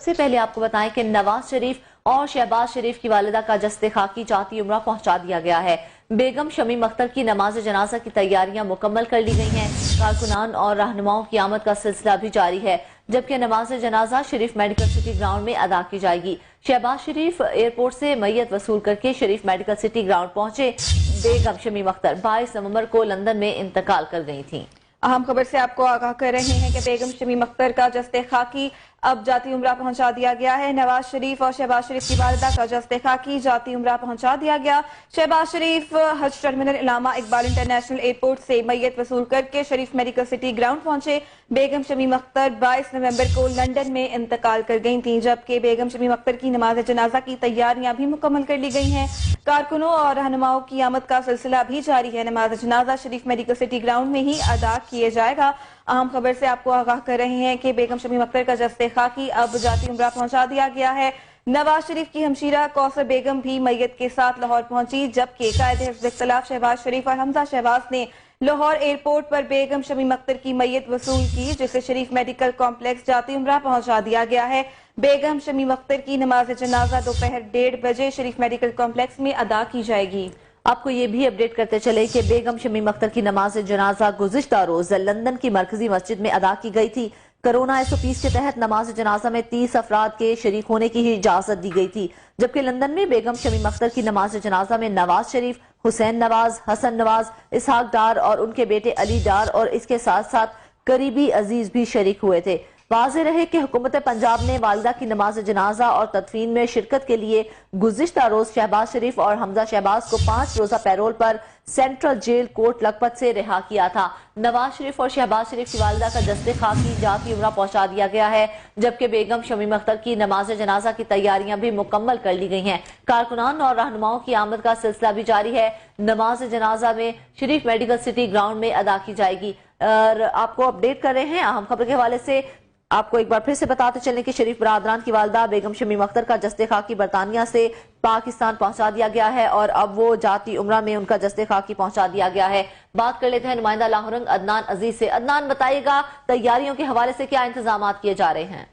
सबसे पहले आपको बताएं कि नवाज शरीफ और शहबाज शरीफ की वालिदा का जस्ते खाकी जाती उम्रा पहुंचा दिया गया है। बेगम शमीम अख्तर की नमाज जनाजा की तैयारियां मुकम्मल कर ली गई हैं। कारकुनान और रहनुमाओं की आमद का सिलसिला भी जारी है, जबकि नमाज जनाजा शरीफ मेडिकल सिटी ग्राउंड में अदा की जाएगी। शहबाज शरीफ एयरपोर्ट से मैयत वसूल करके शरीफ मेडिकल सिटी ग्राउंड पहुंचे। बेगम शमीम अख्तर 22 नवंबर को लंदन में इंतकाल कर गई थी। अहम खबर से आपको आगाह कर रहे हैं कि बेगम शमीम अख्तर का जस्ते खाकी अब जाती उम्रा पहुंचा दिया गया है। नवाज शरीफ और शहबाज शरीफ की वालिदा का जस्ते खाकी जाती उम्रा पहुंचा दिया गया। शहबाज शरीफ हज टर्मिनल इलामा इकबाल इंटरनेशनल एयरपोर्ट से मैयत वसूल करके शरीफ मेडिकल सिटी ग्राउंड पहुंचे। बेगम शमीम अख्तर 22 नवंबर को लंदन में इंतकाल कर गई थी, जबकि बेगम शमीम अख्तर की नमाज जनाजा की तैयारियां भी मुकम्मल कर ली गई हैं। कारकुनों और रहनुमाओं की आमद का सिलसिला भी जारी है। नमाज जनाजा शरीफ मेडिकल सिटी ग्राउंड में ही अदा किए जाएगा। अहम खबर से आपको आगाह कर रहे हैं कि बेगम शमीम अख्तर का जस्ते खाकी अब जाती उम्रा पहुंचा दिया गया है। नवाज शरीफ की हमशीरा कौसर बेगम भी मैयत के साथ लाहौर पहुंची, जबकि कायदे हिफ्ज़ इख्तिलाफ शहबाज शरीफ और हमजा शहबाज ने लाहौर एयरपोर्ट पर बेगम शमीम अख्तर की मैयत वसूल की, जिसे शरीफ मेडिकल कॉम्प्लेक्स जाती उम्रा पहुंचा दिया गया है। बेगम शमीम अख्तर की नमाज जनाजा दोपहर 1:30 बजे शरीफ मेडिकल कॉम्प्लेक्स में अदा की जाएगी। आपको ये भी अपडेट करते चले कि बेगम शमीम अख्तर की नमाज जनाजा गुज़िश्ता रोज लंदन की मरकजी मस्जिद में अदा की गई थी। कोरोना SOPs के तहत नमाज जनाजा में 30 अफराद के शरीक होने की ही इजाजत दी गई थी, जबकि लंदन में बेगम शमीम अख्तर की नमाज जनाजा में नवाज शरीफ, हुसैन नवाज, हसन नवाज, इसहाक डार और उनके बेटे अली डार और इसके साथ साथ करीबी अजीज भी शरीक हुए थे। वाज़ेह रहे कि हुकूमत पंजाब ने वालिदा की नमाज जनाजा और तदफीन में शिरकत के लिए गुज़िश्ता रोज शहबाज शरीफ और हमजा शहबाज को 5 रोजा पैरोल पर सेंट्रल जेल कोर्ट लखपत से रिहा किया था। नवाज शरीफ और शहबाज शरीफ की वालिदा का जस्ते खाकी जाती उम्रा पहुंचा दिया गया है, जबकि बेगम शमीम अख्तर की नमाज जनाजा की तैयारियां भी मुकम्मल कर ली गई हैं। कारकुनान और रहनुमाओं की आमद का सिलसिला भी जारी है। नमाज जनाजा में शरीफ मेडिकल सिटी ग्राउंड में अदा की जाएगी। और आपको अपडेट कर रहे हैं अहम खबर के हवाले से। आपको एक बार फिर से बताते चलें कि शरीफ बरादरान की वालिदा बेगम शमीम अख्तर का जस्ते खाकी बरतानिया से पाकिस्तान पहुंचा दिया गया है और अब वो जाती उम्रा में उनका जस्ते खाकी पहुंचा दिया गया है। बात कर लेते हैं नुमाइंदा लाहौरंग अदनान अजीज से। अदनान, बताइएगा तैयारियों के हवाले से क्या इंतजाम किए जा रहे हैं?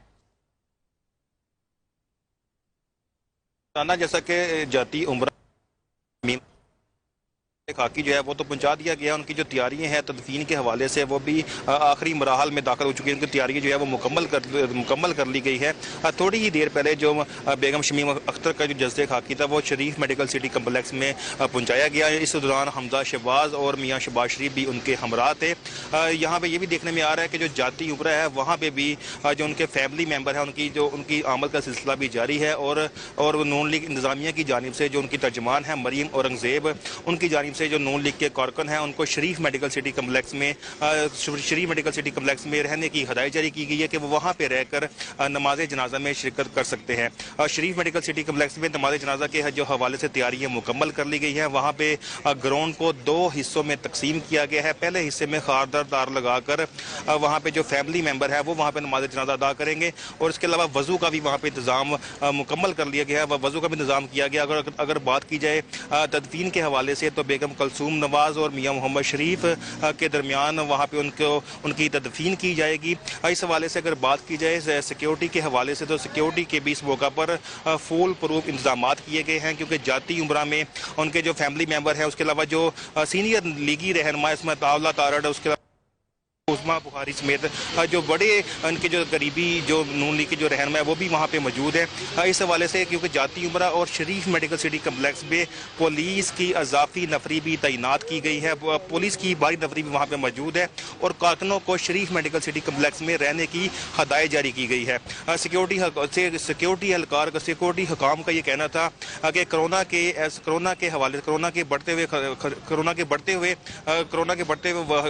जैसा कि जाती उम्रा खाकी जो है वो तो पहुंचा दिया गया। उनकी जो तैयारियां हैं तदफीन के हवाले से वो भी आखिरी मराहल में दाखिल हो चुकी है। उनकी तैयारियां जो है वो मुकम्मल कर ली गई है। थोड़ी ही देर पहले जो बेगम शमीम अख्तर का जो जस्ते खाकी था वो शरीफ मेडिकल सिटी कम्प्लेक्स में पहुंचाया गया है। इस दौरान हमजा शहबाज और मियाँ शहबाज शरीफ भी उनके हमरा थे। यहाँ पे ये भी देखने में आ रहा है कि जो जाती उम्रा है वहाँ पे भी जो उनके फैमिली मेम्बर है उनकी आमद का सिलसिला भी जारी है। और नून लीग इंतजामिया की जानिब से जो उनकी तर्जमान है मरीम औरंगजेब, उनकी जानिब से जो नून लीग के कारकुन हैं उनको शरीफ मेडिकल सिटी कम्प्लेक्स में रहने की हदायत जारी की गई है कि वो वहाँ पे रहकर नमाज जनाजा में शिरकत कर सकते हैं। शरीफ मेडिकल सिटी कम्प्लेक्स में नमाज जनाजा के जो हवाले से तैयारियां मुकम्मल कर ली गई हैं। वहाँ पे ग्राउंड को 2 हिस्सों में तकसीम किया गया है। पहले हिस्से में खारदार तार लगाकर वहाँ पे जो फैमिली मेम्बर है वो वहाँ पे नमाज जनाजा अदा करेंगे और इसके अलावा वजू का भी वहाँ पे इंतजाम मुकम्मल कर लिया गया है। वजू का भी इंतजाम किया गया। अगर बात की जाए तदफीन के हवाले से तो बेगम कलसूम नवाज और मियाँ मोहम्मद शरीफ के दरमियान वहाँ पे उनकी तदफीन की जाएगी। इस हवाले से अगर बात की जाए सिक्योरिटी के हवाले से तो सिक्योरिटी के भी इस मौका पर फुल प्रूफ इंतजाम किए गए हैं, क्योंकि जाती उम्रा में उनके जो फैमिली मेम्बर हैं उसके अलावा जो सीनियर लीगी रहनुमा इसमें तावला तारड़, उसके अलावा उस्मा बुखारी समेत जो बड़े उनके जो करीबी जो नून लीग के जो रहनुमा है वो भी वहाँ पे मौजूद है। इस हवाले से क्योंकि जाती उम्रा और शरीफ मेडिकल सिटी कम्प्लेक्स में पुलिस की अजाफी नफरी भी तैनात की गई है। पुलिस की भारी नफरी भी वहाँ पे मौजूद है और कारकुनों को शरीफ मेडिकल सिटी कम्प्लेक्स में रहने की हदायत जारी की गई है। सिक्योरिटी हुकाम का ये कहना था कि कोरोना के बढ़ते हुए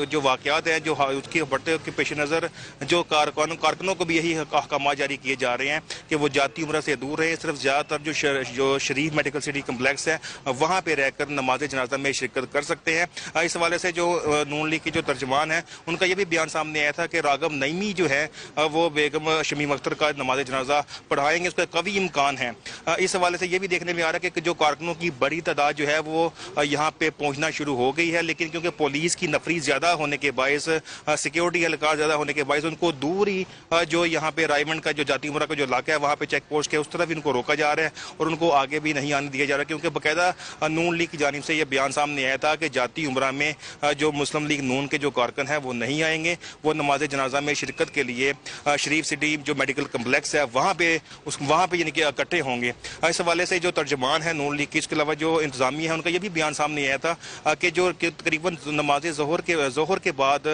जो वाक़यात हैं जो उसके बढ़ते के पेश नज़र जो कारकुनों को भी यही अहकाम जारी किए जा रहे हैं कि वो जाती उम्रा से दूर रहे। सिर्फ ज़्यादातर जो शरीफ मेडिकल सिटी कम्प्लेक्स है वहाँ पे रहकर नमाज जनाजा में शिरकत कर सकते हैं। इस हवाले से जो नून लीग की जो तर्जमान है उनका ये भी बयान सामने आया था कि रागब नईमी जो है वो बेगम शमीम अख्तर का नमाज जनाजा पढ़ाएंगे, उसका कभी इम्कान है। इस हवाले से ये भी देखने में आ रहा है कि जो कारकुनों की बड़ी तादाद जो है वो यहाँ पे पहुंचना शुरू हो गई है, लेकिन क्योंकि पुलिस की नफरी ज्यादा होने के बायस, सिक्योरिटी एहलकार ज्यादा होने के बायस उनको दूर ही जो यहाँ पे रायमंड का जो जाती उमरा का जो इलाका है वहाँ पे चेक पोस्ट है उस तरफ इनको रोका जा रहा है और उनको आगे भी नहीं आने दिया जा रहा, क्योंकि बाकायदा नून लीग की जानिब से यह बयान सामने आया था कि जाती उमरा में जो मुस्लिम लीग नून के जो कारकुन है वो नहीं आएंगे, वो नमाज जनाजा में शिरकत के लिए शरीफ सिटी जो मेडिकल कम्प्लेक्स है वहाँ पे यानी कि इकट्ठे होंगे। इस हवाले से जो तर्जमान है नून लीग की, इसके अलावा जो इंतजामिया है उनका यह भी बयान सामने आया था कि जो तकरीबन नमाज जोहर के बाद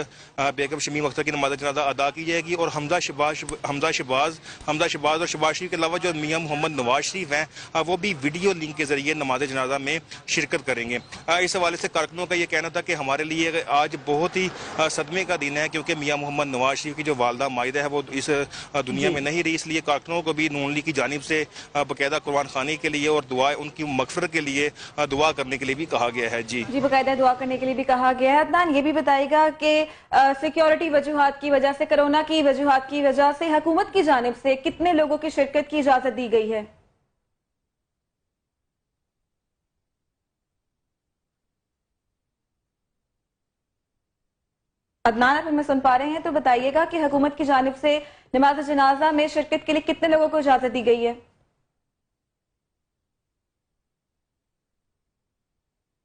बेगम शमीम अख्तर की नमाज जनाजा अदा की जाएगी और हमजा शहबाज और शहबाज शरीफ के अलावा जो मियां मोहम्मद नवाज शरीफ हैं वो भी वीडियो लिंक के जरिए नमाज जनाजा में शिरकत करेंगे। इस हवाले से कारकुनों का ये कहना था कि हमारे लिए आज बहुत ही सदमे का दिन है, क्योंकि मियां मोहम्मद नवाज शरीफ की जो वालदा माहिदा है वो इस दुनिया में नहीं रही, इसलिए कारकुनों को भी नून लीग की जानिब से बाकायदा कुर्बान खानी के लिए और दुआ उनकी मगफरत के लिए दुआ करने के लिए भी कहा गया है। जी बाकायदा दुआ करने के लिए भी कहा गया है। अदनान ये भी बताएगा कि सिक्योरिटी वजूहात की वजह से, कोरोना की वजूहात की वजह से हुकूमत की जानिब से कितने लोगों की शिरकत की इजाजत दी गई है? अदनान आप हमें सुन पा रहे हैं तो बताइएगा कि हुकूमत की जानिब से नमाज जनाजा में शिरकत के लिए कितने लोगों को इजाजत दी गई है?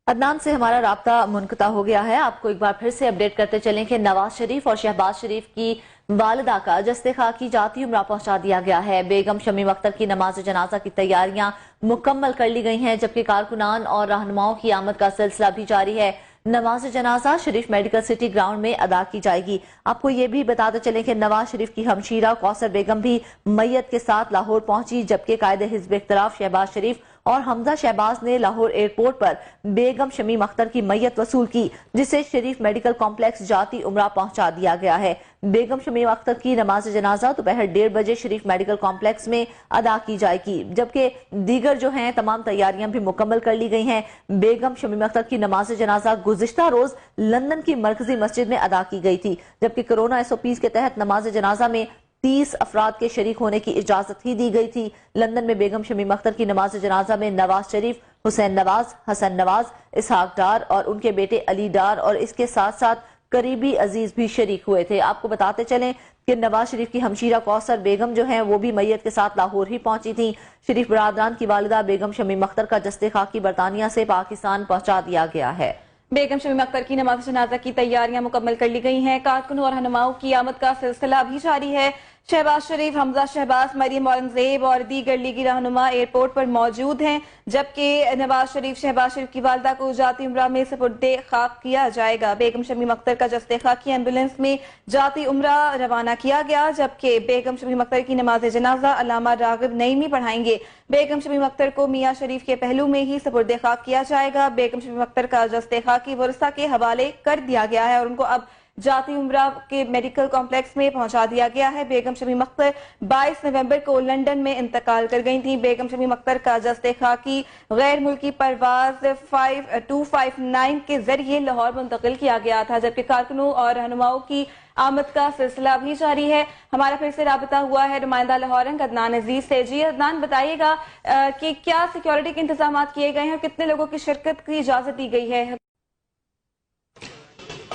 अदनान से हमारा राब्ता मुनक़ता हो गया है। आपको एक बार फिर से अपडेट करते चलें कि नवाज शरीफ और शहबाज शरीफ की वालिदा का जस्ते खाकी जाती उम्रा पहुंचा दिया गया है। बेगम शमीम अख्तर की नमाज जनाजा की तैयारियां मुकम्मल कर ली गई हैं, जबकि कारकुनान और रहनुमाओं की आमद का सिलसिला भी जारी है। नमाज जनाजा शरीफ मेडिकल सिटी ग्राउंड में अदा की जाएगी। आपको ये भी बताते चलें कि नवाज शरीफ की हमशीरा कौसर बेगम भी मैयत के साथ लाहौर पहुंची, जबकि कायदे हिज़्ब इख्तिलाफ शहबाज शरीफ और हमजा शहबाज ने लाहौर एयरपोर्ट पर बेगम शमीम अख्तर की मैयत वसूल की, जिसे शरीफ मेडिकल कॉम्प्लेक्स जाती उमरा पहुंचा दिया गया है। बेगम शमीम अख्तर की नमाज जनाजा दोपहर 1:30 बजे शरीफ मेडिकल कॉम्प्लेक्स में अदा की जाएगी, जबकि दीगर जो हैं तमाम तैयारियां भी मुकम्मल कर ली गई हैं। बेगम शमीम अख्तर की नमाज जनाजा गुज़िश्ता रोज लंदन की मरकजी मस्जिद में अदा की गई थी, जबकि कोरोना SOPs के तहत नमाज जनाजा में 30 अफराद के शरीक होने की इजाजत ही दी गई थी। लंदन में बेगम शमीम अख्तर की नमाज जनाजा में नवाज शरीफ, हुसैन नवाज, हसन नवाज, इसहाक डार और उनके बेटे अली डार और इसके साथ साथ करीबी अजीज भी शरीक हुए थे। आपको बताते चलें कि नवाज शरीफ की हमशीरा कौसर बेगम जो हैं वो भी मैयत के साथ लाहौर ही पहुंची थी। शरीफ बरादरान की वालिदा बेगम शमीम अख्तर का जस्ते खाकी बरतानिया से पाकिस्तान पहुंचा दिया गया है। बेगम शमीम अख्तर की नमाज जनाजा की तैयारियां मुकम्मल कर ली गई हैं। कारकुनों और रहनुमाओं की आमद का सिलसिला भी जारी है। शहबाज शरीफ, हमजा शहबाज, मरियम औरंगजेब और दीगर लीगी रहनुमा एयरपोर्ट पर मौजूद हैं, जबकि नवाज शरीफ, शहबाज शरीफ की वालिदा को जाती उमरा में सुपुर्दे खाक किया जाएगा। बेगम शमीम अख्तर का जस्ते खाकी एम्बुलेंस में जाती उमरा रवाना किया गया, जबकि बेगम शमीम अख्तर की नमाज जनाजा अल्लामा रागिब नईमी पढ़ाएंगे। बेगम शमीम अख्तर को मियां शरीफ के पहलू में ही सुपुर्दे खाक किया जाएगा। बेगम शमीम अख्तर का जस्ते खाकी वरसा के हवाले कर दिया गया है और उनको अब जाती उमरा के मेडिकल कॉम्प्लेक्स में पहुंचा दिया गया है। बेगम शमीम अख्तर 22 नवंबर को लंदन में इंतकाल कर गई थी। बेगम शमीम अख्तर का जस्ते खाकी गैर मुल्की परवाज 5259 के जरिए लाहौर मुंतकिल किया गया था, जबकि कारकुनों और रहनुमाओं की आमद का सिलसिला भी जारी है। हमारा फिर से राबता हुआ है नुमाइंदा लाहौर अदनान अजीज से। जी अदनान, बताइएगा कि क्या सिक्योरिटी के इंतजाम किए गए हैं और कितने लोगों की शिरकत की इजाजत दी गई है?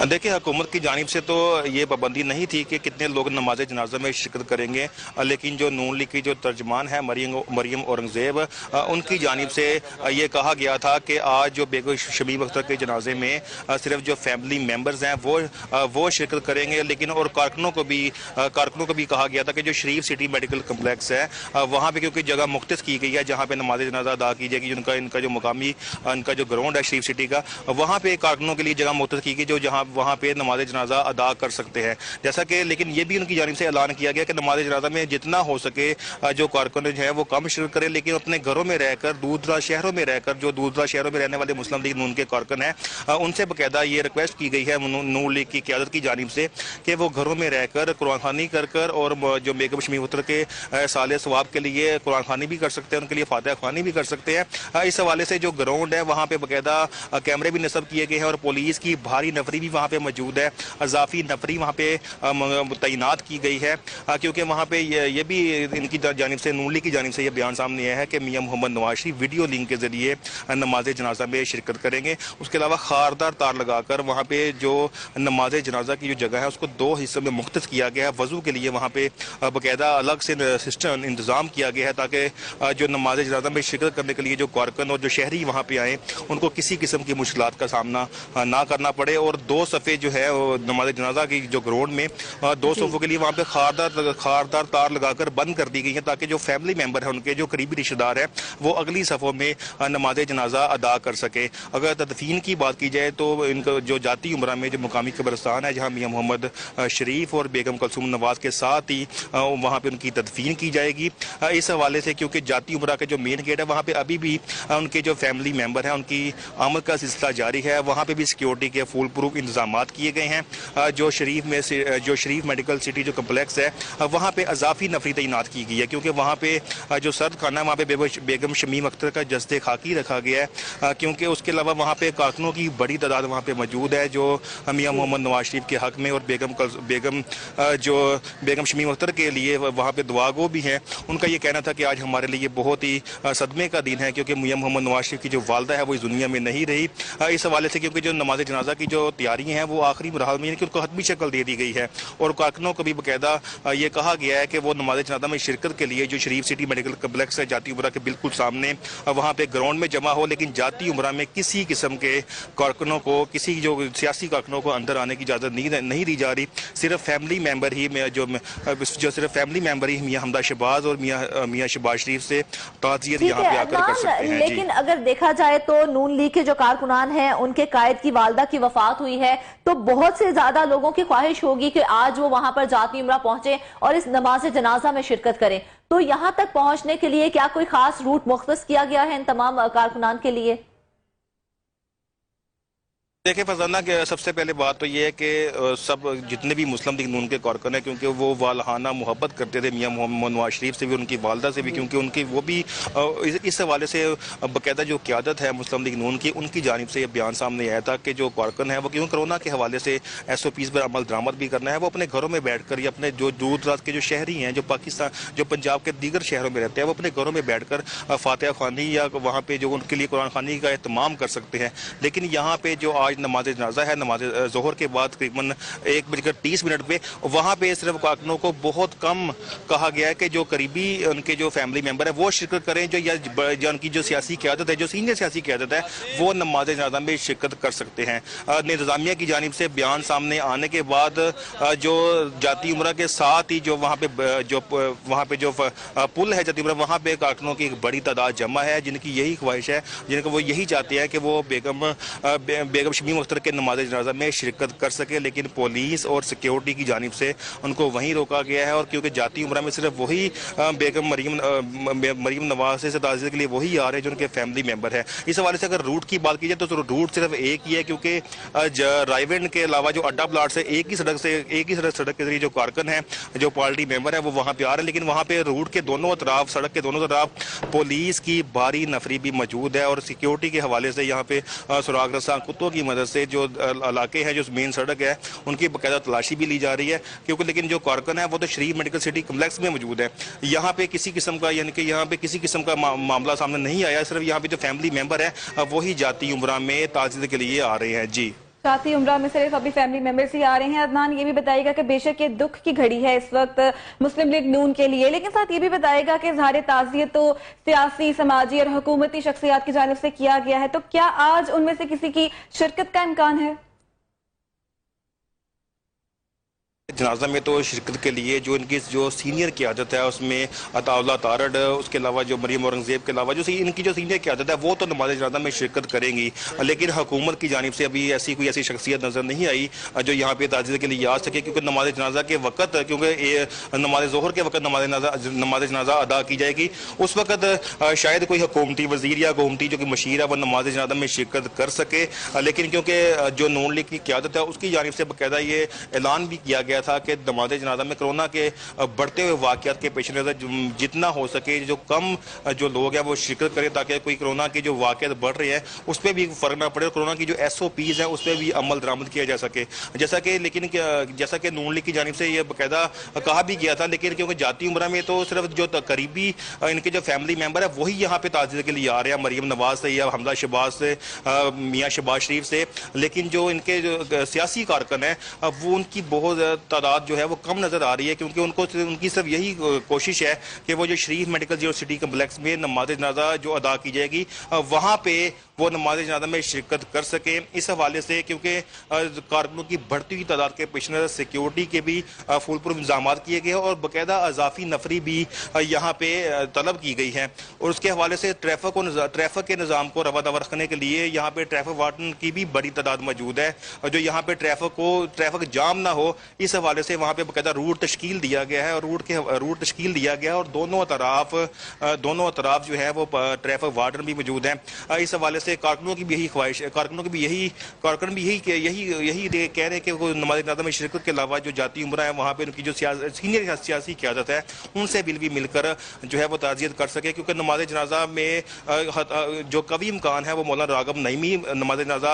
देखिए, हुकूमत की जानिब से तो ये पाबंदी नहीं थी कि कितने लोग नमाज जनाजा में शिरकत करेंगे, लेकिन जो नून लीग की जो तर्जमान है मरियम औरंगजेब, उनकी जानिब से ये कहा गया था कि आज जो बेगम शमीम अख्तर के जनाजे में सिर्फ जो फैमिली मेम्बर्स हैं वो शिरकत करेंगे, लेकिन और कारकुनों को भी कहा गया था कि जो शरीफ सिटी मेडिकल कम्प्लेक्स है वहाँ पर क्योंकि जगह मुख्तस की गई है जहाँ पर नमाज जनाजा अदा की जाएगी, इनका जो मुकामी इनका जो ग्राउंड है शरीफ सिटी का, वहाँ पर कारकुनों के लिए जगह मुख्तस की गई जो जहाँ वहाँ पे नमाज जनाजा अदा कर सकते हैं। जैसा कि लेकिन ये भी उनकी जानिब से ऐलान किया गया कि नमाज जनाजा में जितना हो सके जो कारकुन हैं वो कम शिरकत करें, लेकिन अपने घरों में रहकर दूर दराज शहरों में रहकर जो दूर दराज शहरों में रहने वाले मुस्लिम लीग नून के कारकुन हैं उनसे बाकायदा ये रिक्वेस्ट की गई है नून लीग की क़यादत की जानिब से कि वो घरों में रहकर कुरान खानी कर और जो बेगम शमीम अख्तर के साले सवाब के लिए कुरान खानी भी कर सकते हैं, उनके लिए फातिहा खानी भी कर सकते हैं। इस हवाले से जो ग्राउंड है वहाँ पे बाकायदा कैमरे भी नस्ब किए गए हैं और पुलिस की भारी नफरी भी वहाँ पे मौजूद है, अजाफी नफरी वहाँ पे तैनात की गई है, क्योंकि वहाँ पे ये भी इनकी जानिब से, नून लीग की जानिब से ये बयान सामने आया है कि मियां मोहम्मद नवाज शरीफ वीडियो लिंक के जरिए नमाज जनाजा में शिरकत करेंगे। उसके अलावा खारदार तार लगाकर वहाँ पे जो नमाज जनाजा की जो जगह है उसको 2 हिस्सों में मुख्तस किया गया है। वजू के लिए वहाँ पे बाकायदा अलग से सिस्टम इंतजाम किया गया है ताकि जो नमाज जनाजा में शिरकत करने के लिए जो कारकुन और जो शहरी वहाँ पे आए उनको किसी किस्म की मुश्किलात का सामना ना करना पड़े। और 2 सफ़े जो है नमाज जनाजा की जो ग्राउंड में 2 सफ़ों के लिए वहाँ पे खारदार तार लगाकर बंद कर दी गई है ताकि जो फैमिली मेंबर है, उनके जो करीबी रिश्तेदार है, वो अगली सफ़ों में नमाज जनाजा अदा कर सके। अगर तदफीन की बात की जाए तो इनका जो जाती उम्रा में जो मुकामी कब्रिस्तान है जहाँ मियां मोहम्मद शरीफ और बेगम कुलसूम नवाज के साथ ही वहाँ पे उनकी तदफीन की जाएगी। इस हवाले से क्योंकि जाती उम्रा के जो मेन गेट है वहाँ पे अभी भी उनके जो फैमिली मेंबर हैं उनकी आमद का सिलसिला जारी है। वहाँ पे भी सिक्योरिटी के फुल प्रूफ इंतजाम किए गए हैं। जो शरीफ मेडिकल सिटी जो कम्प्लेक्स है वहाँ पे अजाफी नफरी तैनात की गई है, क्योंकि वहाँ पे जो सर्द खाना है वहाँ पे बेगम शमीम अख्तर का जस्ते खाकी रखा गया है, क्योंकि उसके अलावा वहाँ पे कारकुनों की बड़ी तादाद वहाँ पे मौजूद है जो मियां मोहम्मद नवाज शरीफ के हक में और बेगम शमीम अख्तर के लिए वहाँ पे दुआगो भी हैं। उनका ये कहना था कि आज हमारे लिए बहुत ही सदमे का दिन है क्योंकि मियां मोहम्मद नवाज शरीफ की जो वालदा है वो इस दुनिया में नहीं रही। इस हवाले से क्योंकि जो नमाज जनाजा की जो तैयारियाँ हैं वो आखिरी मरहल में कि उनको हतमी शक्ल दे दी गई है और कारकुनों को भी बाकायदा ये कहा गया है कि वो नमाज जनाजा में शिरकत के लिए जो शरीफ सिटी मेडिकल कम्प्लेक्स है जाती उम्रा के बिल्कुल सामने वहाँ पे ग्राउंड में जमा हो, लेकिन जाती उम्रा में किसी किस्म के कारकुनों को, किसी जो सियासी कारकुनों को अंदर आने की इजाज़त नहीं दी जा रही। सिर्फ फैमिली मेंबर ही सिर्फ फैमिली मेंबर ही मियां हमदा शहबाज और मियां शहबाज शरीफ से ताज़ियत यहाँ पे आकर कर सकते हैं। लेकिन अगर देखा जाए तो नून लीग के जो कारकुनान हैं उनके कायद की वालदा की वफात हुई है, तो बहुत से ज्यादा लोगों की ख्वाहिश होगी कि आज वो वहां पर जाती उम्रा पहुंचे और इस नमाज जनाजा में शिरकत करें। तो यहां तक पहुंचने के लिए क्या कोई खास रूट मुख्तस किया गया है इन तमाम कारकुनान के लिए? देखिए फरजाना कि सबसे पहले बात तो ये है कि सब जितने भी मुस्लिम लीग नून के कारकुन हैं, क्योंकि वो वालहाना मोहब्बत करते थे मियां मोहम्मद नवाज शरीफ से भी, उनकी वालदा से भी, क्योंकि उनकी वो भी इस हवाले से बाकायदा जो क़यादत है मुस्लिम लीग नून की, उनकी जानिब से ये बयान सामने आया था कि जो कारकुन है वो क्यों कोरोना के हवाले से SOPs पर अमल दरामद भी करना है, वो अपने घरों में बैठ कर या अपने जो दूर दराज के जो शहरी हैं जो पाकिस्तान जो पंजाब के दीगर शहरों में रहते हैं वो अपने घरों में बैठ कर फातिहा ख़्वानी या वहाँ पर जो उनके लिए कुरान ख़्वानी का एहतमाम कर सकते हैं। लेकिन यहाँ पर जो आज नमाज जनाजा है, नमाज ज़ोहर के बाद तकरीबन 1:30 पे वहाँ पे सिर्फ कारकुनों को बहुत कम कहा गया है कि जो करीबी उनके जो फैमिली मेंबर है वो शिरकत करें, जो उनकी जो सियासी क़यादत है, जो सीनियर सियासी क़यादत है, वो नमाज जनाजा में शिरकत कर सकते हैं। इंतज़ामिया की जानिब से बयान सामने आने के बाद जो जाती उम्रा के साथ ही जो वहाँ पे जो पुल है जाती उम्रा, वहाँ पे कारकुनों की एक बड़ी तादाद जमा है जिनकी यही ख्वाहिश है, जिनको वो यही चाहते हैं कि वो बेगम शमीम अख्तर के नमाज जनाजा में शिरकत कर सके। लेकिन पुलिस और सिक्योरिटी की जानिब से उनको वहीं रोका गया है और क्योंकि जाती उम्रा में सिर्फ वही बेगम मरीम नवाज से ताज़ियत के लिए वही आ रहे हैं जो उनके फैमिली मेंबर है। इस हवाले से अगर रूट की बात की जाए तो रूट सिर्फ एक ही है, क्योंकि रायवेंड के अलावा जो अड्डा प्लाट से एक ही सड़क के जरिए जो कारकुन है, जो पार्टी मेंबर है, वो वहाँ पे आ रहे हैं। लेकिन वहाँ पे रूट के दोनों तरफ, सड़क के दोनों तरफ पुलिस की भारी नफरी भी मौजूद है और सिक्योरिटी के हवाले से यहाँ पे सुराग रसा कुत्तों की मदद से जो इलाके हैं, जो मेन सड़क है, उनकी बाकायदा तलाशी भी ली जा रही है, क्योंकि लेकिन जो कारकुन है वो तो शरीफ मेडिकल सिटी कम्प्लेक्स में मौजूद है। यहाँ पे किसी किस्म का किसी किस्म का मामला सामने नहीं आया, सिर्फ यहाँ पे जो फैमिली मेंबर है वही जाती उम्रा में ताज़ियत के लिए आ रहे हैं। जी, जाती उम्रा में सिर्फ अभी फैमिली मेंबर्स ही आ रहे हैं। अदनान ये भी बताएगा कि बेशक ये दुख की घड़ी है इस वक्त मुस्लिम लीग नून के लिए, लेकिन साथ ये भी बताएगा कि इज़हार ताज़ियत तो सियासी, समाजी और हुकूमती शख्सियात की जानिब से किया गया है, तो क्या आज उनमें से किसी की शिरकत का इम्कान है? जनाजा में तो शिरकत के लिए जो इनकी जो सीनियर क़यादत है उसमें अताउल्लाह तारड़, उसके अलावा जो मरीम औरंगज़ेब के अलावा जो इनकी जो सीनियर क़यादत है वो तो नमाज जनाजा में शिरकत करेंगी। लेकिन हुकूमत की जानिब से अभी ऐसी शख्सियत नज़र नहीं आई जो यहाँ पे ताज़ियत के लिए आ सके, क्योंकि नमाज जनाजा के वक्त, क्योंकि नमाज ज़ोहर के वक्त नमाज जनाजा अदा की जाएगी, उस वक्त शायद कोई हुकूमती वज़ीर या हुकूमती जो कि मशीर है वो नमाज जनाजा में शिरकत कर सके। लेकिन क्योंकि जो नून लीग की क़यादत है उसकी जानिब से बाकायदा ये ऐलान भी किया गया गया था कि नमाज जनाजा में कोरोना के बढ़ते हुए वाकयात के पेश नज़र जितना हो सके जो कम जो लोग हैं वो शिरकत करें, ताकि कोई कोरोना की जो वाकयात बढ़ रहे हैं उस पर भी फर्क ना पड़े, कोरोना की जो SOPs हैं उस पर भी अमल दरामद किया जा सके। जैसा कि नून लीग की जानिब से ये बाकायदा कहा भी गया था, लेकिन क्योंकि जाती उम्र में तो सिर्फ जो करीबी इनके जो फैमिली मेंबर है वही यहाँ पे ताज़ियत के लिए आ रहे हैं, मरियम नवाज से या हमजा शहबाज से, मियाँ शहबाज शरीफ से, लेकिन जो इनके जो सियासी कारकुन है वो उनकी बहुत तादाद जो है वो कम नजर आ रही है, क्योंकि उनकी सिर्फ यही कोशिश है कि वो जो शरीफ मेडिकल यूनिवर्सिटी कम्प्लेक्स में नमाज जनाजा जो अदा की जाएगी वहाँ पे वो नमाज जनाजा में शिरकत कर सके। इस हवाले से क्योंकि कारकुनों की बढ़ती हुई तादाद के पेश नज़र सिक्योरिटी के भी फुलप्रूफ इंतजाम किए गए और बाकायदा अजाफी नफरी भी यहाँ पे तलब की गई है। और उसके हवाले से ट्रैफिक के निज़ाम को रवा दवा रखने के लिए यहाँ पे ट्रैफिक वार्डन की भी बड़ी तादाद मौजूद है, जो यहाँ पे ट्रैफिक जाम ना हो इस हवाले से वहाँ पे बाकायदा रूट तश्कील दिया गया है और दोनों अतराफ जो है वो ट्रैफिक वार्डन भी मौजूद है। इस हवाले से कारकुनों की भी यही ख्वाहिश है, कारकुन भी यही कह रहे हैं कि वो नमाज जनाजा में शिरकत के अलावा जो जाती उम्र है वहाँ पे उनकी जो सीनियर सियासी क़यादत है उनसे भी मिलकर जो है वो ताज़ियत कर सके, क्योंकि नमाज जनाजा में जो कभी इम्कान है वो मौलाना रागब नईमी नमाज जनाजा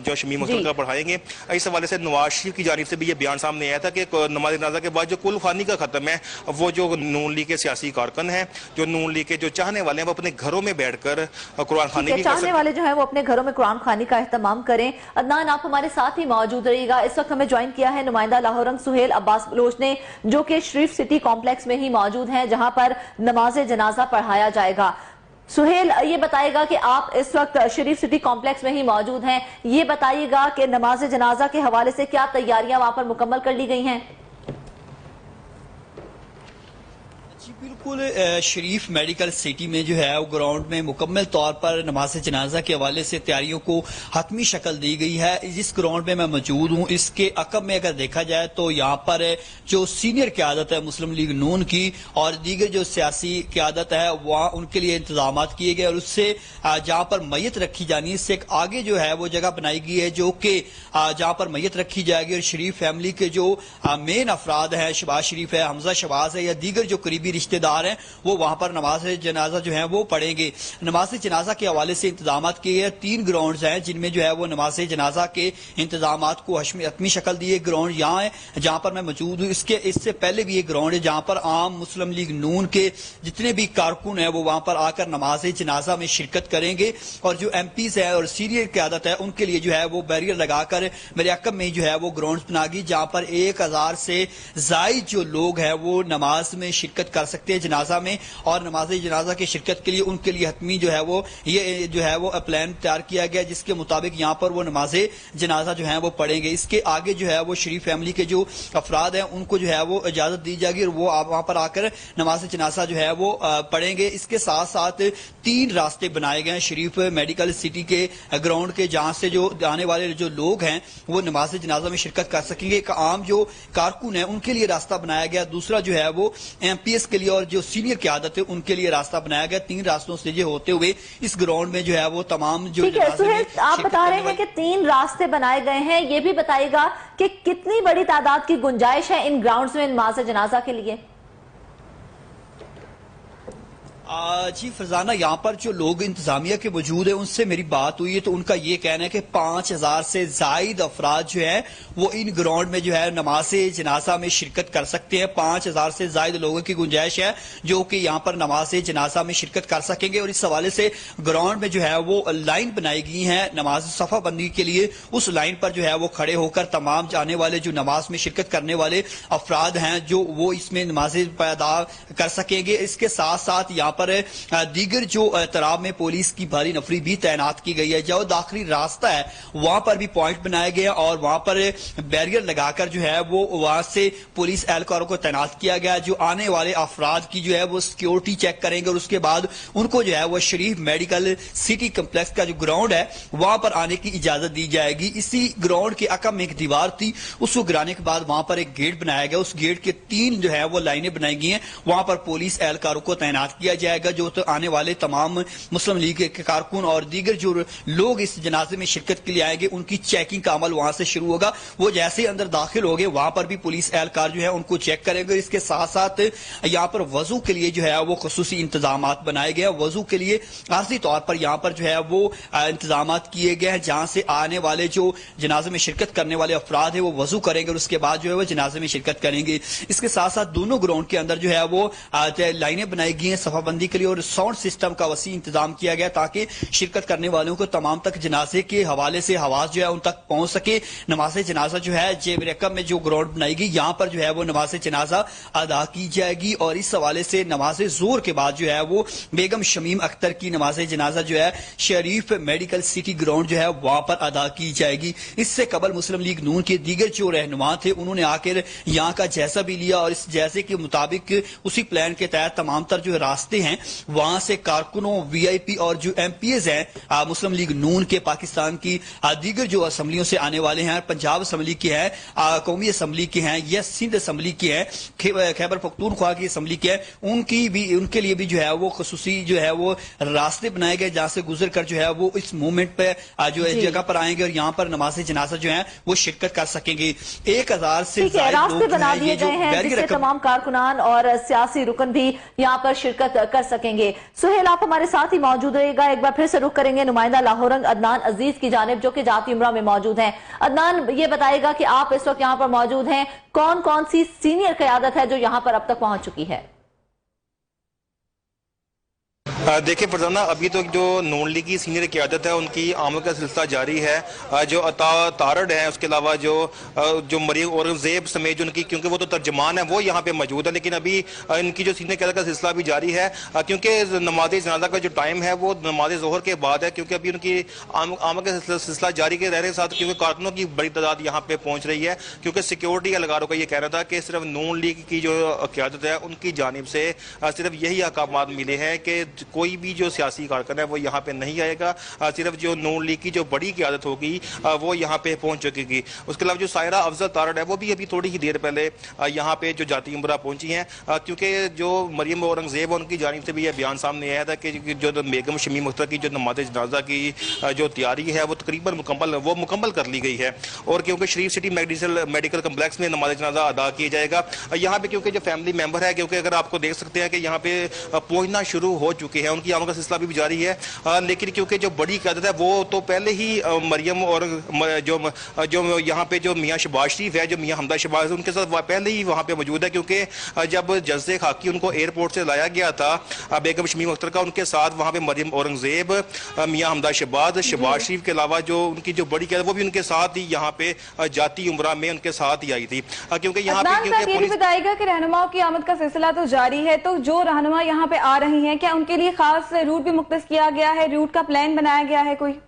जो शमीम अख्तर का पढ़ाएंगे। इस हवाले से नवाज शरीफ की जानिब से भी ये बयान सामने आया था कि नमाज जनाजा के बाद जो कुल फानी का खत्म है वो जो नून लीग के सियासी कारकुन हैं, जो नून लीग के जो चाहने वाले हैं वो अपने घरों में बैठकर कुरान खानी भी चाहने वाले जो है वो अपने घरों में कुरान खानी का एहतमाम करें। अदनान, आप हमारे साथ ही मौजूद रहिएगा। इस वक्त हमें ज्वाइन किया है नुमाइंदा लाहौरंग सुहेल अब्बास बलोच ने, जो कि शरीफ सिटी कॉम्प्लेक्स में ही मौजूद हैं जहां पर नमाज जनाजा पढ़ाया जाएगा। सुहेल, ये बताइएगा कि आप इस वक्त शरीफ सिटी कॉम्प्लेक्स में ही मौजूद हैं, ये बताइएगा कि नमाज जनाजा के हवाले से क्या तैयारियां वहां पर मुकम्मल कर ली गई हैं? जी बिल्कुल, शरीफ मेडिकल सिटी में जो है वो ग्राउंड में मुकम्मल तौर पर नमाज जनाजा के हवाले से तैयारियों को हतमी शक्ल दी गई है। जिस ग्राउंड में मैं मौजूद हूँ इसके अकब में अगर देखा जाए तो यहाँ पर जो सीनियर क़यादत है मुस्लिम लीग नून की और दीगर जो सियासी क़यादत है वहाँ उनके लिए इंतजाम किए गए, और उससे जहाँ पर मैयत रखी जानी है इससे एक आगे जो है वो जगह बनाई गई है जो कि जहाँ पर मैयत रखी जाएगी और शरीफ फैमिली के जो मेन अफराद हैं, शहबाज शरीफ है, हमजा शहबाज है या दीगर जो करीबी रिश्तेदार हैं वो वहां पर नमाज जनाजा जो है वो पढ़ेंगे। नमाज जनाजा के हवाले से इंतजाम किए गए 3 ग्राउंड हैं जिनमें जो है वो नमाज जनाजा के इंतजाम को हतमी शक्ल दिए। ग्राउंड यहाँ है जहां पर मैं मौजूद हूँ, इससे पहले भी एक ग्राउंड है जहां पर आम मुस्लिम लीग नून के जितने भी कारकुन है वो वहां पर आकर नमाज जनाजा में शिरकत करेंगे और जो MPs है और सीनियर क़यादत है उनके लिए जो है वो बैरियर लगाकर मेरे अकब में जो है वो ग्राउंड बना गई जहां पर 1000 से जायद जो लोग हैं वो नमाज में शिरकत कर सकते हैं जनाजा में, और नमाज जनाजा की शिरकत के लिए उनके लिए हतमी जो है वो ये जो है वो प्लान तैयार किया गया जिसके मुताबिक यहाँ पर वो नमाज जनाजा जो है वो पढ़ेंगे। इसके आगे जो है वो शरीफ फैमिली के जो अफराद हैं उनको जो है वो इजाजत दी जाएगी और वो वहां पर आकर नमाज जनाजा जो है वो पढ़ेंगे। इसके साथ साथ 3 रास्ते बनाए गए हैं शरीफ मेडिकल सिटी के ग्राउंड के जहां से जो आने वाले जो लोग हैं वो नमाज जनाजा में शिरकत कर सकेंगे। एक आम जो कारकुन है उनके लिए रास्ता बनाया गया, दूसरा जो है वो MPs के लिए और जो सीनियर क़यादत है उनके लिए रास्ता बनाया गया। 3 रास्तों से जो होते हुए इस ग्राउंड में जो है वो तमाम जो आप बता रहे हैं कि 3 रास्ते बनाए गए हैं, ये भी बताइएगा कि कितनी बड़ी तादाद की गुंजाइश है इन ग्राउंड्स में नमाज जनाजा के लिए? जी फरजाना, यहाँ पर जो लोग इंतजामिया के मौजूद है उनसे मेरी बात हुई है तो उनका ये कहना है कि 5000 से जायद अफराद जो है वो इन ग्राउंड में जो है नमाज जनाजा में शिरकत कर सकते हैं। 5000 से जायद लोगों की गुंजाइश है जो कि यहाँ पर नमाज जनाजा में शिरकत कर सकेंगे, और इस हवाले से ग्राउंड में जो है वो लाइन बनाई गई है नमाज सफा बंदी के लिए। उस लाइन पर जो है वो खड़े होकर तमाम जाने वाले जो नमाज में शिरकत करने वाले अफराद हैं जो वो इसमें नमाज अदा कर सकेंगे। इसके साथ साथ यहाँ पर दीगर जो तराब में पुलिस की भारी नफरी भी तैनात की गई है। जो दाखिली रास्ता है वहां पर भी पॉइंट बनाए गए और वहां पर बैरियर लगाकर जो है वो वहां से पुलिस एहलकारों को तैनात किया गया जो आने वाले अफराद की जो है वो सिक्योरिटी चेक करेंगे और उसके बाद उनको जो है वो शरीफ मेडिकल सिटी कम्प्लेक्स का जो ग्राउंड है वहां पर आने की इजाजत दी जाएगी। इसी ग्राउंड के अकब में एक दीवार थी, उसको गिराने के बाद वहां पर एक गेट बनाया गया, उस गेट के 3 जो है वो लाइनें बनाई गई हैं, वहां पर पुलिस एहलकारों को तैनात किया जाएगा। जो तो आने वाले तमाम मुस्लिम लीग के कारकुन और दीगर जो लोग इस जनाजे में शिरकत के लिए आएंगे उनकी चेकिंग का अमल वहां से शुरू होगा। वो जैसे ही अंदर दाखिल हो गए वहां पर भी पुलिस एहलकार जो है उनको चेक करेंगे। इसके साथ साथ यहाँ पर वजू के लिए जो है वो खुसूसी इंतजाम बनाए गए। वजू के लिए आर्जी तौर पर यहाँ पर जो है वो इंतजाम किए गए हैं, जहां से आने वाले जो जनाजे में शिरकत करने वाले अफराद है वो वजू करेंगे और उसके बाद जो है वो जनाजे में शिरकत करेंगे। इसके साथ साथ दोनों ग्राउंड के अंदर जो है वो लाइनें बनाई गई हैं सफाबंदी के लिए और साउंड सिस्टम का वसी इंतजाम किया गया ताकि शिरकत करने वालों को तमाम तक जनाजे के हवाले से आवाज जो है उन तक पहुंच सके। नमाज जनाजा जो है जेब रकम में जो ग्राउंड बनाई गई यहाँ पर जो है वो नमाज जनाजा अदा की जाएगी और इस हवाले से नमाज जोर के बाद जो है वो बेगम शमीम अख्तर की नमाज जनाजा जो है शरीफ मेडिकल सिटी ग्राउंड जो है वहां पर अदा की जाएगी। इससे कबल मुस्लिम लीग नून के दीगर जो रहनुमा थे उन्होंने आकर यहाँ का जायजा भी लिया और इस जायजे के मुताबिक उसी प्लान के तहत तमाम तर जो रास्ते हैं वहां से कारकुनों VIP और जो MPs हैं मुस्लिम लीग नून के पाकिस्तान की दीगर जो असम्बलियों से आने वाले हैं, पंजाब असम्बली के हैं, कौमी असम्बली के हैं या सिंध असम्बली के हैं, खैबर पख्तूनख्वा की असम्बली के हैं, उनके लिए भी जो है वो खुसूसी जो है वो रास्ते बनाए गए जहां से गुजर कर जो है वो इस मूवमेंट पे जो जगह पर आएंगे और यहाँ पर नमाज जनाजा जो है वो शिरकत कर सकेंगे। 1000 से रास्ते बना दिए गए हैं जिससे तमाम कारकुनान और सियासी रुकन भी यहाँ पर शिरकत कर सकेंगे। सुहेल, आप हमारे साथ ही मौजूद रहेगा। एक बार फिर से रुख करेंगे नुमाइंदा लाहौरंग अदनान अजीज की जानिब जो कि जाती उम्रा में मौजूद हैं। अदनान, ये बताएगा कि आप इस वक्त यहाँ पर मौजूद हैं, कौन कौन सी सीनियर क़यादत है जो यहाँ पर अब तक पहुंच चुकी है? देखिए फरजाना, अभी तो जो नून लीग की सीनियर क़यादत है उनकी आमद का सिलसिला जारी है। जो अता तारड़ है, उसके अलावा जो मरियम औरंगजेब समेत जो उनकी, क्योंकि वो तो तर्जमान है, वो यहाँ पे मौजूद है, लेकिन अभी इनकी जो सीनियर क़यादत का सिलसिला भी जारी है क्योंकि नमाज जनाजा का जो टाइम है वो नमाज ज़ोहर के बाद है। क्योंकि अभी उनकी आमद का सिलसिला जारी के रहने के साथ क्योंकि कारकुनों की बड़ी तादाद यहाँ पे पहुँच रही है, क्योंकि सिक्योरिटी एहलकारों का ये कहना था कि सिर्फ नून लीग की जो क़यादत है उनकी जानिब से सिर्फ यही अहकामात मिले हैं कि कोई भी जो सियासी कारकुन है वो यहाँ पे नहीं आएगा, सिर्फ जो नून लीग की जो बड़ी क़यादत होगी वो यहाँ पे पहुँच चुकेगी। उसके अलावा जो सायरा अफजल तारड़ है वो भी अभी थोड़ी ही देर पहले यहाँ पे जो जाती उम्रा पहुंची हैं, क्योंकि जो मरियम औरंगजेब उनकी जानिब से भी यह बयान सामने आया था कि जो बेगम शमीम अख्तर की जो नमाज जनाजा की जो तैयारी है वो तकरीबन मुकम्मल कर ली गई है और क्योंकि शरीफ सिटी मेडिकल कम्प्लेक्स में नमाज जनाजा अदा किया जाएगा। यहाँ पे क्योंकि जो फैमिली मेम्बर है, क्योंकि अगर आपको देख सकते हैं कि यहाँ पे पहुंचना शुरू हो चुके हैं, उनकी आमद का सिलसिला भी जारी है, लेकिन क्योंकि जो बड़ी क़यादत है वो तो पहले ही मरियम और जो यहाँ पे जो मियाँ शहबाज शरीफ है, जो मियाँ हमदा शहबाज, उनके साथ पहले ही वहाँ पे मौजूद है। क्योंकि जब जज्जे खाकी उनको एयरपोर्ट से लाया गया था बेगम शमीम अख्तर का, उनके साथ वहाँ पे मरियम औरंगजेब, मियाँ हमदा शहबाज शरीफ के अलावा जो उनकी जो बड़ी क़यादत वो भी उनके साथ ही यहाँ पे जाती उम्रा में उनके साथ ही आई थी। क्योंकि यहाँ पे ये भी बताएगा कि रहनुमाओं की आमद का सिलसिला तो जारी है, तो जो रहनुमा यहाँ पे आ रही हैं क्या उनके लिए खास रूट भी मुख्तस किया गया है, रूट का प्लान बनाया गया है कोई?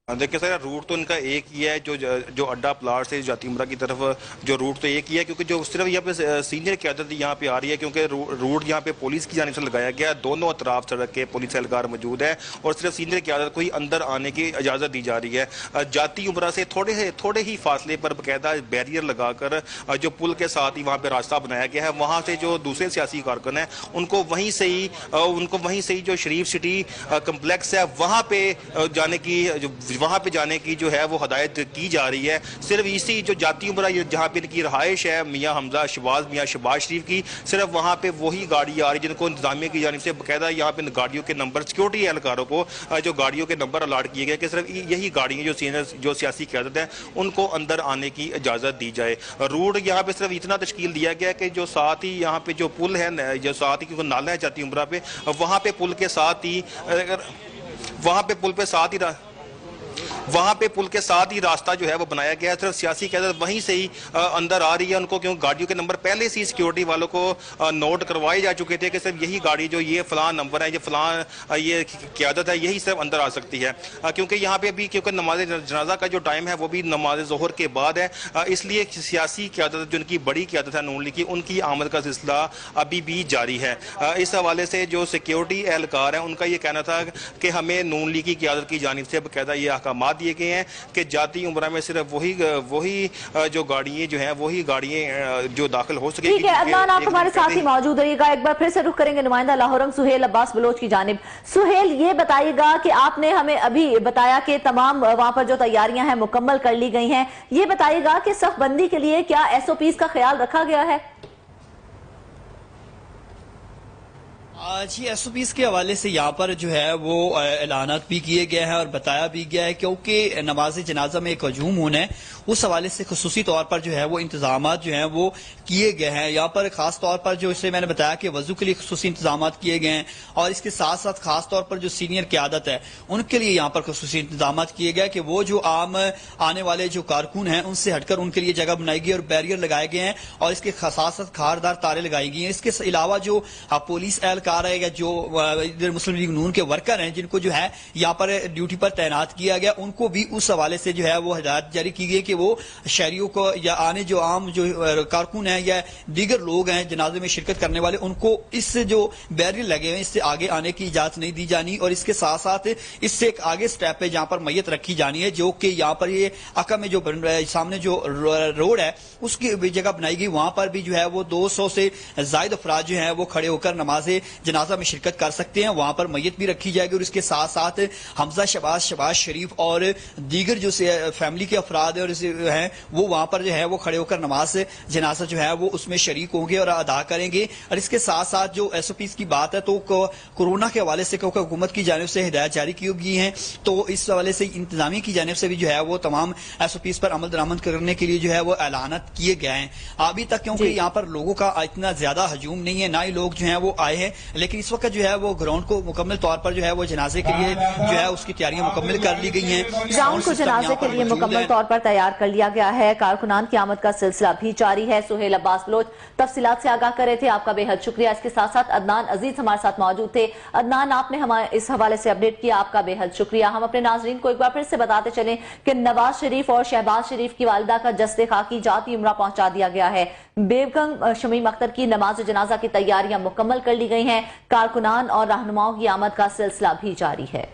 देखिए सर, रूट तो इनका एक ही है, जो अड्डा प्लाट से जाती उम्रा की तरफ जो रूट तो एक ही है, क्योंकि जो सिर्फ यहाँ पे सीनियर क़यादत यहाँ पे आ रही है, क्योंकि रूट यहाँ पे पुलिस की जानिब से लगाया गया, दोनों अतराफ सड़क के पुलिस एहलकार मौजूद है और सिर्फ सीनियर क़यादत को ही अंदर आने की इजाज़त दी जा रही है। जाती उम्रा से थोड़े ही फासले पर बाकायदा बैरियर लगाकर जो पुल के साथ ही वहाँ पर रास्ता बनाया गया है, वहाँ से जो दूसरे सियासी कारकुन हैं उनको वहीं से ही जो शरीफ सिटी कम्प्लेक्स है वहाँ पे जाने की जो है वो हदायत की जा रही है। सिर्फ इसी जो जाती उम्रा जहाँ पे इनकी रहायश है मियाँ हमजा शहबाज, मियाँ शहबाज शरीफ की, सिर्फ वहाँ पे वही गाड़ी आ रही है जिनको इंतजामिया की जानिब से बाकायदा यहाँ पे गाड़ियों के नंबर, सिक्योरिटी एहलकारों को जो गाड़ियों के नंबर अलॉट किए गए कि सिर्फ यही गाड़ियाँ जो सियासी क़यादत है उनको अंदर आने की इजाज़त दी जाए। रूट यहाँ पे सिर्फ इतना तश्कील दिया गया कि जो साथ ही यहाँ पे जो पुल है, जो साथ ही क्योंकि नाला है जाती उम्रा पे, वहाँ पे पुल के साथ ही वहाँ पे पुल के साथ ही रास्ता जो है वो बनाया गया है। सिर्फ सियासी क़यादत वहीं से ही अंदर आ रही है, उनको क्योंकि गाड़ियों के नंबर पहले से ही सिक्योरिटी वालों को नोट करवाए जा चुके थे कि सिर्फ यही गाड़ी जो ये फलां नंबर है, ये फलां ये क़यादत है, यही सिर्फ अंदर आ सकती है। क्योंकि यहाँ पे अभी क्योंकि नमाज जनाजा का जो टाइम है वो भी नमाज ज़ोहर के बाद है, इसलिए सियासी क़यादत जो उनकी बड़ी क़यादत है नून लीग की, उनकी आमद का सिलसिला अभी भी जारी है। इस हवाले से जो सिक्योरिटी एहलकार है उनका ये कहना था कि हमें नून लीग की क़यादत की जानिब से बाकायदा ये अहकाम बढ़ा दिए गए हैं कि जाती उम्रा में सिर्फ वही जो गाड़ियां जो हैं वही गाड़ियां जो दाखिल हो सके। ठीक है अदनान, आप हमारे साथ ही मौजूद रहिएगा। एक बार फिर से रुख करेंगे नुमाइंदा लाहौरंग सुहेल अब्बास बलोच की जानिब। सुहेल, ये बताइएगा कि आपने हमें अभी बताया कि तमाम वहां पर जो तैयारियां हैं मुकम्मल कर ली गई हैं, ये बताइएगा कि सफबंदी के लिए क्या SOPs का ख्याल रखा गया है? जी, SOPs के हवाले से यहाँ पर जो है वो ऐलानात भी किए गए हैं और बताया भी गया है क्योंकि नमाज जनाजा में एक हजूम होना है, उस हवाले से खसूसी तौर पर जो है वो इंतजाम जो हैं वो किए गए हैं। यहाँ पर खास तौर पर जो इसलिए मैंने बताया कि वजू के लिए खसूसी इंतजाम किए गए हैं और इसके साथ साथ खास तौर पर जो सीनियर क़यादत है उनके लिए यहाँ पर खसूसी इंतजाम किए गए कि वो जो आम आने वाले जो कारकुन हैं उनसे हटकर उनके लिए जगह बनाई गई और बैरियर लगाए गए हैं और इसके साथ साथ खारदार तारे लगाई गई हैं। इसके अलावा जो पुलिस एहलकार है या जो इधर मुस्लिम लीग नून के वर्कर हैं जिनको जो है यहाँ पर ड्यूटी पर तैनात किया गया, उनको भी उस हवाले से जो है वो हिदायत जारी की गई कि वो शहरियों को या आने जो आम जो कारकुन हैं या दीगर लोग हैं जनाजे में शिरकत करने वाले, उनको इस जो बैरियर लगे हुए इससे आगे आने की इजाजत नहीं दी जानी और इसके साथ साथ इससे एक आगे स्टेप पे जहां पर मैयत रखी जानी है जो कि यहाँ पर ये अका में जो सामने जो रोड है उसकी जगह बनाई गई, वहां पर भी जो है वो 200 से जायद अफराद जो है वो खड़े होकर नमाज जनाजा में शिरकत कर सकते हैं। वहां पर मैयत भी रखी जाएगी और इसके साथ साथ हमजा शहबाज शरीफ और दीगर जो फैमिली के अफराद हैं वो वहां पर जो है वो खड़े होकर नमाज जनाजा जो है वो उसमें शरीक होंगे और अदा करेंगे। और इसके साथ साथ जो SOPs की बात है तो कोरोना के हवाले से क्योंकि हुकूमत की जानिब से हिदायत जारी की गई है तो इस हवाले से इंतजामिया की जानिब से भी जो है वो तमाम SOPs पर अमल दरामद करने के लिए जो है वो ऐलानात किए गए हैं। अभी तक क्योंकि यहाँ पर लोगों का इतना ज्यादा हजूम नहीं है, ना ही लोग जो है वो आए हैं, लेकिन इस वक्त जो है वो ग्राउंड को मुकम्मल तौर पर जो है वो जनाजे के लिए जो है उसकी तैयारियां मुकम्मल कर ली गई हैं। ग्राउंड को जनाजे के लिए मुकम्मल तौर पर तैयार कर लिया गया है। कारकुनान की आमद का सिलसिला भी जारी है। सुहेल अब्बास बलोच तफसीलात से आगाह कर रहे थे, आपका बेहद शुक्रिया। इसके साथ साथ अदनान अजीज हमारे साथ मौजूद थे। अदनान, आपने हमारे इस हवाले से अपडेट किया, आपका बेहद शुक्रिया। हम अपने नाजरीन को एक बार फिर से बताते चलें कि नवाज शरीफ और शहबाज शरीफ की वालिदा का जस्ते खाकी जाती उम्रा पहुंचा दिया गया है। बेगम शमीम अख्तर की नमाज जनाजा की तैयारियां मुकम्मल कर ली गई हैं। कारकुनान और रहनुमाओं की आमद का सिलसिला भी जारी है।